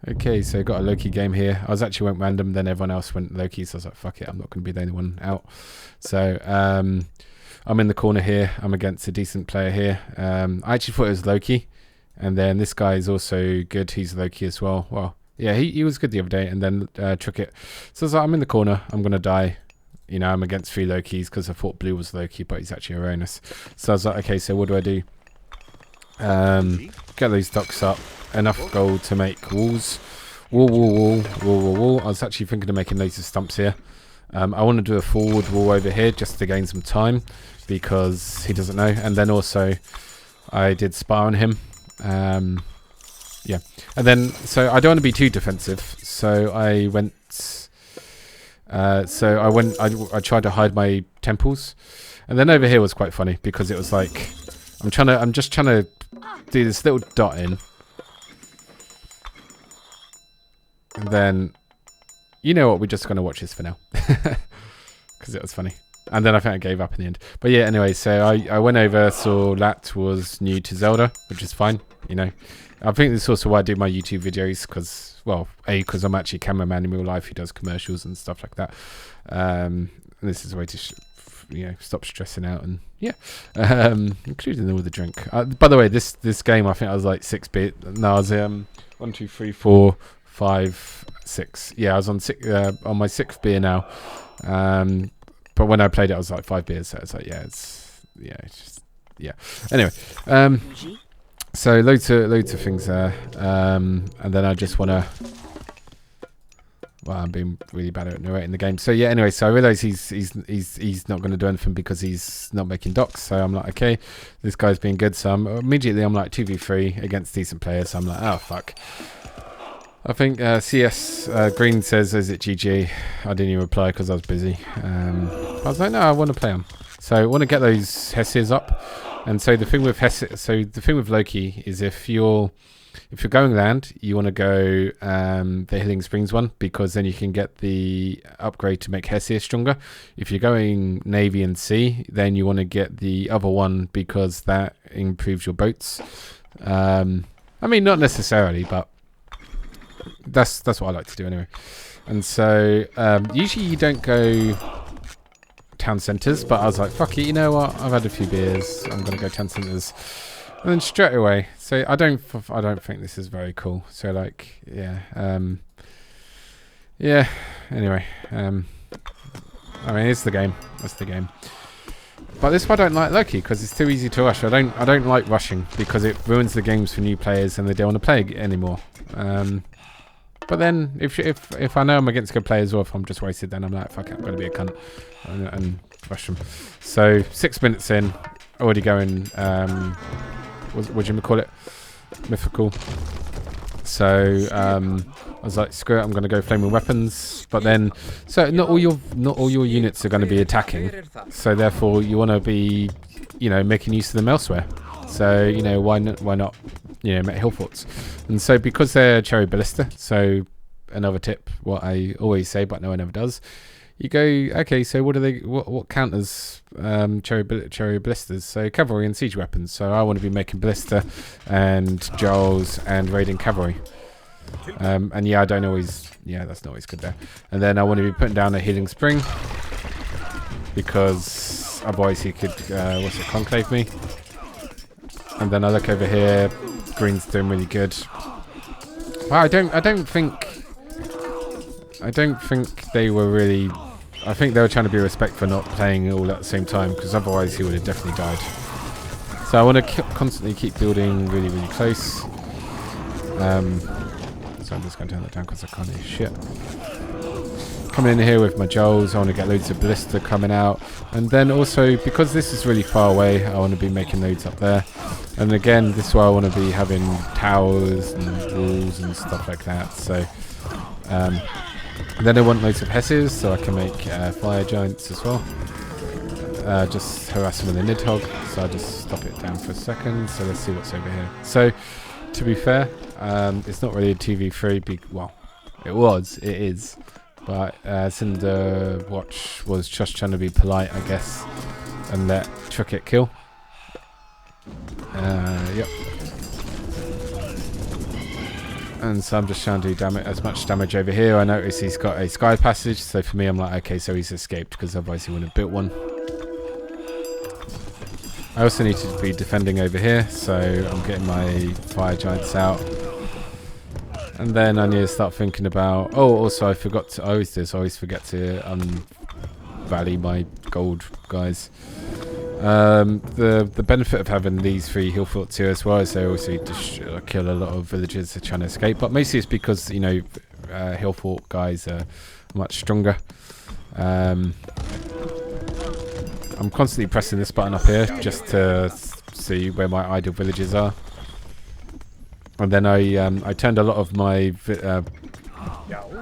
Okay, so got a Loki game here. I actually went random, then everyone else went Loki, so I was like, fuck it, I'm not going to be the only one out. So I'm in the corner here. I'm against a decent player here. I actually thought it was Loki, and then this guy is also good. He's Loki as well. Well, yeah, he was good the other day, and then took it. So I was like, I'm in the corner. I'm going to die. You know, I'm against 3 Lokis because I thought blue was Loki, but he's actually Uranus. So I was like, okay, so what do I do? Get those ducks up. Enough gold to make walls. Wall. I was actually thinking of making loads of stumps here. I want to do a forward wall over here just to gain some time because he doesn't know. And then also I did spy on him. Yeah. And then, so I don't want to be too defensive. So I went... I tried to hide my temples. And then over here was quite funny because it was like... I'm just trying to do this little dot in. And then, you know what, we're just going to watch this for now. Because it was funny. And then I think I gave up in the end. But yeah, anyway, so I went over, saw Lat was new to Zelda, which is fine, you know. I think this is also why I do my YouTube videos, because, well, because I'm actually a cameraman in real life who does commercials and stuff like that. And this is a way to, you know, stop stressing out and, yeah. Including all the drink. By the way, this game, I think I was like 6-bit. No, I was 1, 2, 3, 4... 5, 6. Yeah, I was on my 6th beer now. But when I played it, I was like 5 beers. So it's like, yeah. Anyway, so loads of things there. And then I just want to. Well, I'm being really bad at narrating the game. So yeah, anyway, so I realise he's not going to do anything because he's not making docks. So I'm like, okay, this guy's being good. So I'm like 2v3 against decent players. So I'm like, oh fuck. I think CS Green says, is it GG? I didn't even reply because I was busy. I was like, no, I want to play them. So I want to get those Hessies up. And so the thing with Loki is if you're going land, you want to go the Healing Springs one because then you can get the upgrade to make Hessia stronger. If you're going Navy and Sea, then you want to get the other one because that improves your boats. I mean, not necessarily, but that's what I like to do anyway. And so usually you don't go town centres, but I was like, fuck it, you know what, I've had a few beers, I'm gonna go town centres. And then straight away, so I don't think this is very cool. So like, yeah, anyway, I mean, it's the game, that's the game. But this is why I don't like Loki, because it's too easy to rush. I don't like rushing because it ruins the games for new players and they don't want to play anymore. But then if I know I'm against good players or if I'm just wasted, then I'm like, fuck it, I'm going to be a cunt and rush them. So 6 minutes in, already going, what do you call it? Mythical. So I was like, screw it, I'm going to go flaming weapons. But then, so not all your units are going to be attacking. So therefore, you want to be, you know, making use of them elsewhere. So, you know, why not, you know, make hill forts? And so because they're cherry ballista, so another tip, what I always say, but no one ever does, you go, okay, so what counters cherry ballistas? So cavalry and siege weapons. So I want to be making ballista and Giles and raiding cavalry. And yeah, that's not always good there. And then I want to be putting down a healing spring because otherwise he could conclave me. And then I look over here, green's doing really good. Well, I don't think they were really. I think they were trying to be respectful, not playing all at the same time, because otherwise he would have definitely died. So I want to constantly keep building really, really close. So I'm just going to turn that down because I can't hear shit. Coming in here with my Joels, I want to get loads of ballista coming out. And then also, because this is really far away, I want to be making loads up there. And again, this is why I want to be having towers and walls and stuff like that. So, then I want loads of Hesses, so I can make fire giants as well. Just harass them with a Nidhogg, so I'll just stop it down for a second. So let's see what's over here. So, to be fair, it's not really a 2v3, well, it is. But Cinder Watch was just trying to be polite, I guess, and let Tricket kill. Yep. And so I'm just trying to do as much damage over here. I notice he's got a sky passage, so for me I'm like, okay, so he's escaped, because otherwise he wouldn't have built one. I also need to be defending over here, so I'm getting my fire giants out. And then I need to start thinking about... Oh, also I forgot to... I always forget to valley my gold guys. The benefit of having these 3 hill forts here as well is they also kill a lot of villagers that are trying to escape, but mostly it's because, you know, hill fort guys are much stronger. I'm constantly pressing this button up here just to see where my idle villages are. And then I turned a lot of my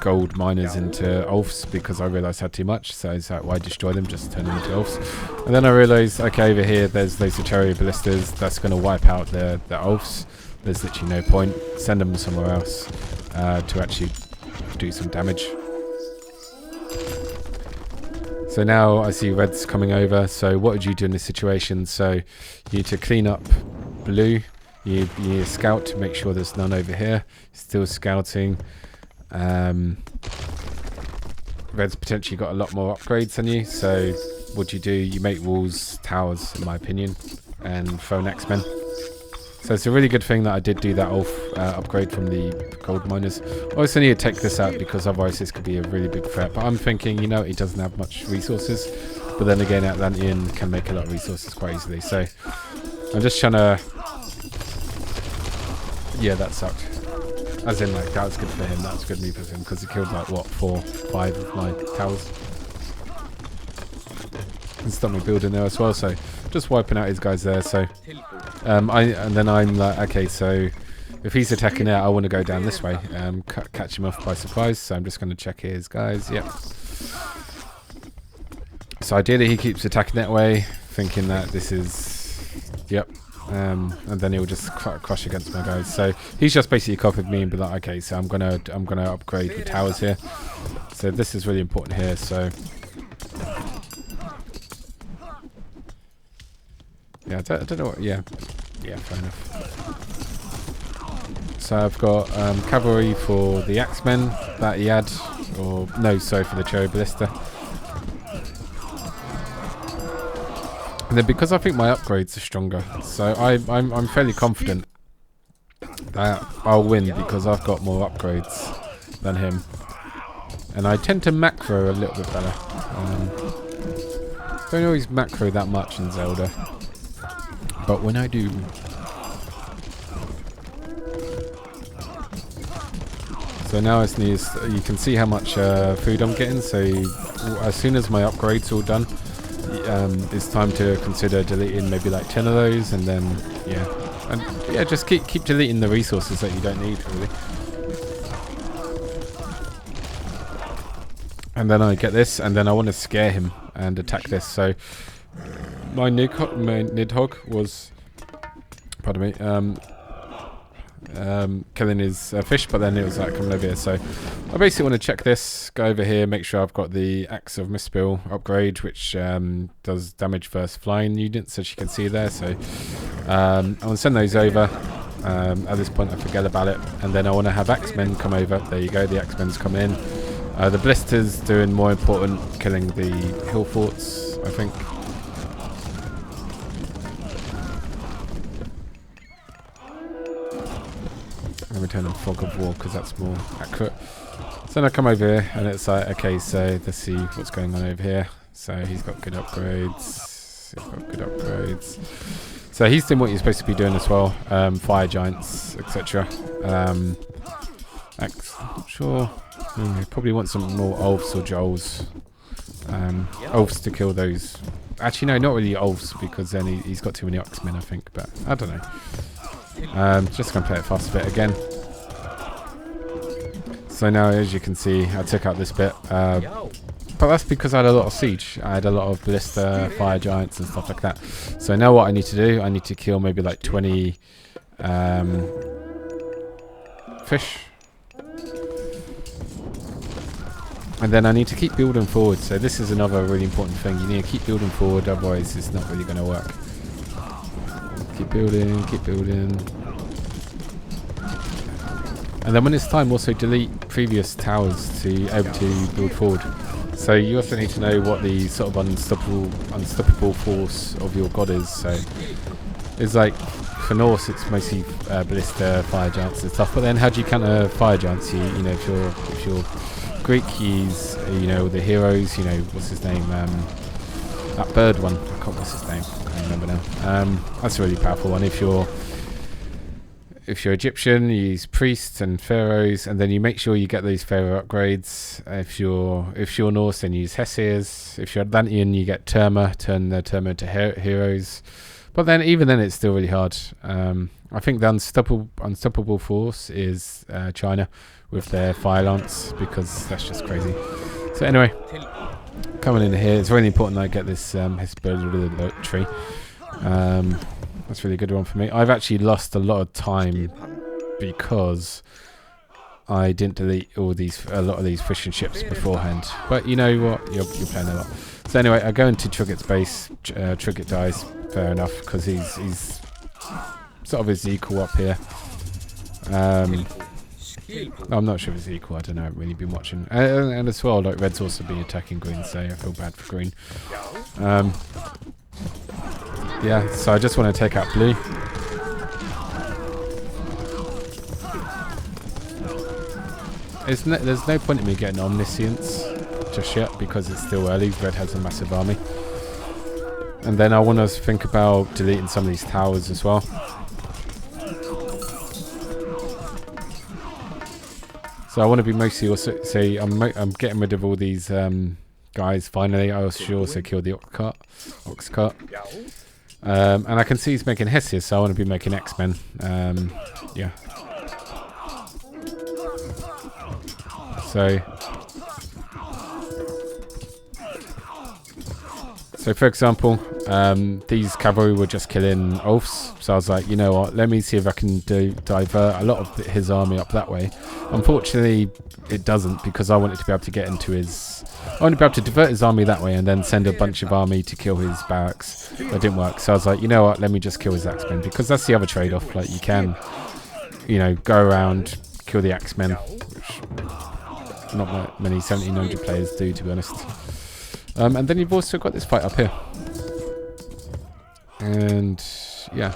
gold miners into elves because I realised I had too much, so it's like, why destroy them, just turn them into elves. And then I realised, okay, over here there's loads of chariot ballistas, that's going to wipe out the elves. There's literally no point. Send them somewhere else to actually do some damage. So now I see red's coming over, so what would you do in this situation? So you need to clean up blue, you need to scout to make sure there's none over here. Still scouting. Red's potentially got a lot more upgrades than you, so what do? You make walls, towers, in my opinion, and throw an X-Men. So it's a really good thing that I did do that upgrade from the gold miners. I also need to take this out because otherwise this could be a really big threat. But I'm thinking, you know, he doesn't have much resources. But then again, Atlantean can make a lot of resources quite easily. So I'm just trying to... Yeah, that sucked. As in, like, that was good for him. That was a good move for him because he killed, like, what, 4, 5 of my towers. And stopped me building there as well. So just wiping out his guys there. So and then I'm like, okay, so if he's attacking there, I want to go down this way, catch him off by surprise. So I'm just going to check his guys. Yep. So ideally he keeps attacking that way, thinking that this is, yep. And then he'll just crush against my guys. So he's just basically copied me and be like, okay, so I'm gonna upgrade the towers here. So this is really important here. So yeah, I don't know what. Yeah, fair enough. So I've got cavalry for the axemen that he had, or no, sorry, for the cherry ballista. And then because I think my upgrades are stronger, so I'm fairly confident that I'll win because I've got more upgrades than him. And I tend to macro a little bit better. Don't always macro that much in Zelda, but when I do... So now you can see how much food I'm getting, so as soon as my upgrade's all done, it's time to consider deleting maybe like 10 of those, and then just keep deleting the resources that you don't need really. And then I get this, and then I want to scare him and attack this. So my Nidhogg was, pardon me, killing his fish, but then it was like coming over here. So I basically want to check this, go over here, make sure I've got the Axe of Mispil upgrade, which does damage versus flying units, as you can see there. So I want to send those over. At this point I forget about it, and then I want to have Axemen come over. There you go, the Axemen's come in. The Blister's doing more important, killing the hill forts, I think. Let me turn on Fog of War because that's more accurate. So then I come over here and it's like, okay, so let's see what's going on over here. So he's got good upgrades. So he's doing what you're supposed to be doing as well. Fire giants, etc. Not sure. Probably want some more elves or Joels. Elves to kill those. Actually, no, not really elves, because then he's got too many Oxmen, I think. But I don't know. Just going to play it fast a bit again. So now, as you can see, I took out this bit. But that's because I had a lot of siege. I had a lot of ballista, fire giants and stuff like that. So now what I need to do, I need to kill maybe like 20 fish. And then I need to keep building forward. So this is another really important thing. You need to keep building forward, otherwise it's not really going to work. Keep building, keep building. And then when it's time, also delete previous towers to be able to build forward. So you also need to know what the sort of unstoppable force of your god is. So it's like for Norse, it's mostly ballista, fire giants and stuff. But then how do you counter fire giants? You know, if you're Greek, you use the heroes. You know, what's his name? That bird one. I can't. What's his name? I can't remember now. That's a really powerful one. If you're Egyptian, you use priests and pharaohs, and then you make sure you get those pharaoh upgrades. If you're Norse, then you use Hesirs. If you're Atlantean, you get Terma, turn the Terma into heroes. But then even then, it's still really hard. I think the unstoppable force is China with their fire lance, because that's just crazy. So anyway, coming in here, it's really important that I get this Hesper tree. That's a really good one for me. I've actually lost a lot of time because I didn't delete a lot of these fishing ships beforehand. But you know what? You're playing a lot. So anyway, I go into Trigget's base. Trigget dies. Fair enough, because he's sort of his equal up here. I'm not sure if it's equal. I don't know. I haven't really been watching. And as well, like Red's also been attacking green, so I feel bad for green. Yeah, so I just want to take out blue. There's no point in me getting omniscience just yet, because it's still early. Red has a massive army. And then I want to think about deleting some of these towers as well. So I want to be mostly also... So I'm getting rid of all these guys finally. I should also kill the ox cart. And I can see he's making Hesiod, so I want to be making X-Men. Yeah. So for example, these cavalry were just killing Ulfs. So I was like, you know what, let me see if I can divert a lot of his army up that way. Unfortunately, it doesn't, because I wanted to be able to get into his... I wanted to be able to divert his army that way and then send a bunch of army to kill his barracks. That didn't work. So I was like, you know what, let me just kill his Axemen, because that's the other trade-off. Like, you can, go around, kill the Axemen, which not that many 1700 players do, to be honest. And then you've also got this fight up here. And, yeah.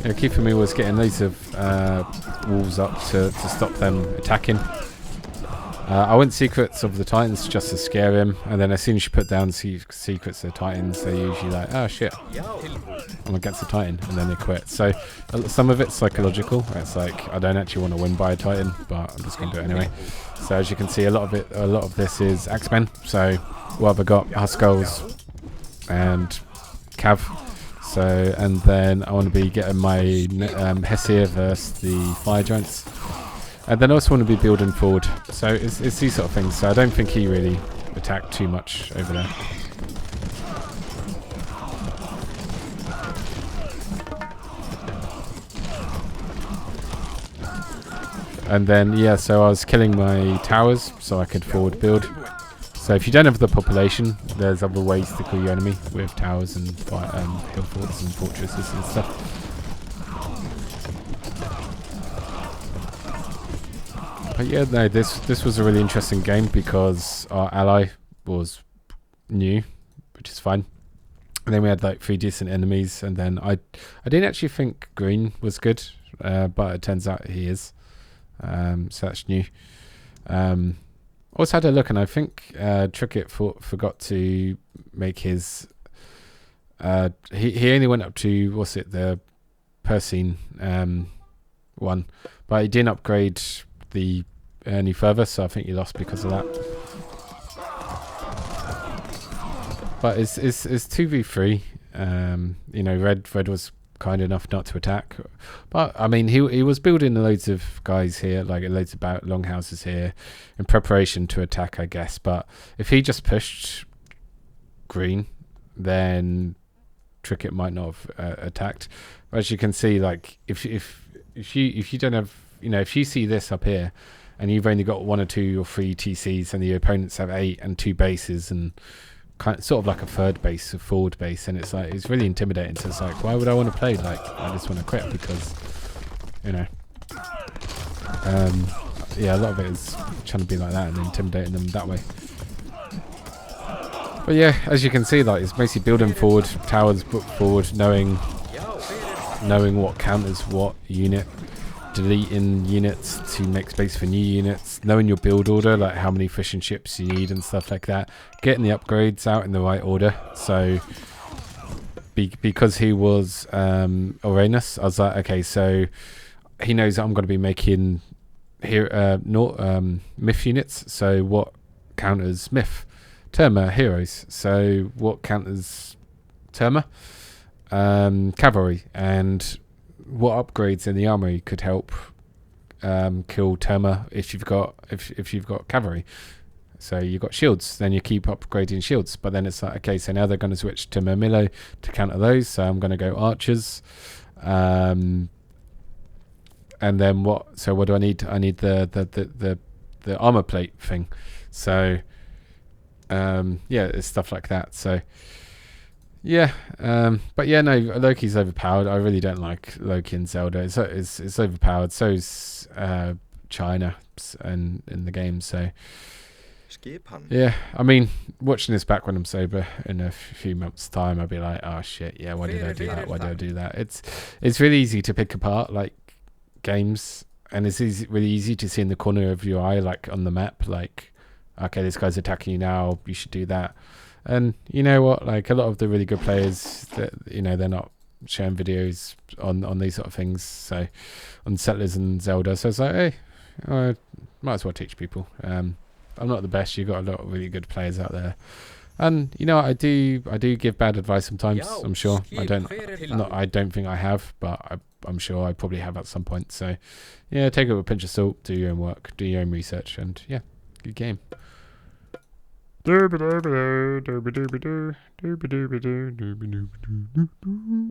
Yeah, key for me was getting loads of walls up to stop them attacking. I went Secrets of the Titans just to scare him, and then as soon as you put down Secrets of the Titans, they're usually like, oh shit, I'm against the Titan, and then they quit. So some of it's psychological. It's like, I don't actually want to win by a Titan, but I'm just going to do it anyway. So as you can see, a lot of this is Axemen. So what have I got? Huskulls and Cav. So, and then I want to be getting my Hesir versus the Fire Giants. And then I also want to be building forward. So it's these sort of things. So I don't think he really attacked too much over there. And then, yeah, so I was killing my towers so I could forward build. So if you don't have the population, there's other ways to kill your enemy with towers and hill forts and fortresses and stuff. But yeah, no, this was a really interesting game because our ally was new, which is fine. And then we had like 3 decent enemies, and then I didn't actually think green was good, but it turns out he is. So that's new. Also had a look, and I think Tricket forgot to make his... he only went up to, what's it, the Persine one, but he didn't upgrade any further, so I think he lost because of that. But it's 2v3. Red was kind enough not to attack, but I mean he was building loads of guys here, like loads of longhouses here in preparation to attack, I guess. But if he just pushed green, then Tricket might not have attacked. But as you can see, like if you don't have, if you see this up here and you've only got 1 or 2 or 3 TCs, and the opponents have 8 and 2 bases, and sort of like a third base, a forward base, and it's like, it's really intimidating. So it's like, why would I want to play? Like, I just want to quit because, you know, yeah, a lot of it is trying to be like that and intimidating them that way. But yeah, as you can see, like, it's basically building forward, towers book forward, knowing what counters what unit, deleting units to make space for new units, knowing your build order, like how many fishing ships you need and stuff like that, getting the upgrades out in the right order. So because he was Uranus, I was like, okay, so he knows that I'm going to be making here myth units. So what counters myth? Terma heroes. So what counters Terma? Cavalry. And what upgrades in the armory could help kill Terma if you've got cavalry? So you've got shields, then you keep upgrading shields. But then it's like, okay, so now they're going to switch to Mermillo to counter those. So I'm going to go archers. And then what? So what do I need? I need the armor plate thing. So yeah, it's stuff like that. So yeah, but yeah, no, Loki's overpowered. I really don't like Loki in Zelda. It's overpowered. So's China and in the game. So yeah, I mean, watching this back when I'm sober in a few months' time, I'll be like, oh shit, yeah, why did I do that? Why did I do that? It's really easy to pick apart like games, and it's really easy to see in the corner of your eye, like on the map, like, okay, this guy's attacking you now, you should do that. And you know what, like a lot of the really good players, that, you know, they're not sharing videos on these sort of things, so on Settlers and Zelda. So it's like, hey, I might as well teach people. I'm not the best. You've got a lot of really good players out there, and you know, I do give bad advice sometimes. I'm sure I don't think I have, but I'm sure I probably have at some point. So yeah, take it with a pinch of salt, do your own work, do your own research, and yeah, good game.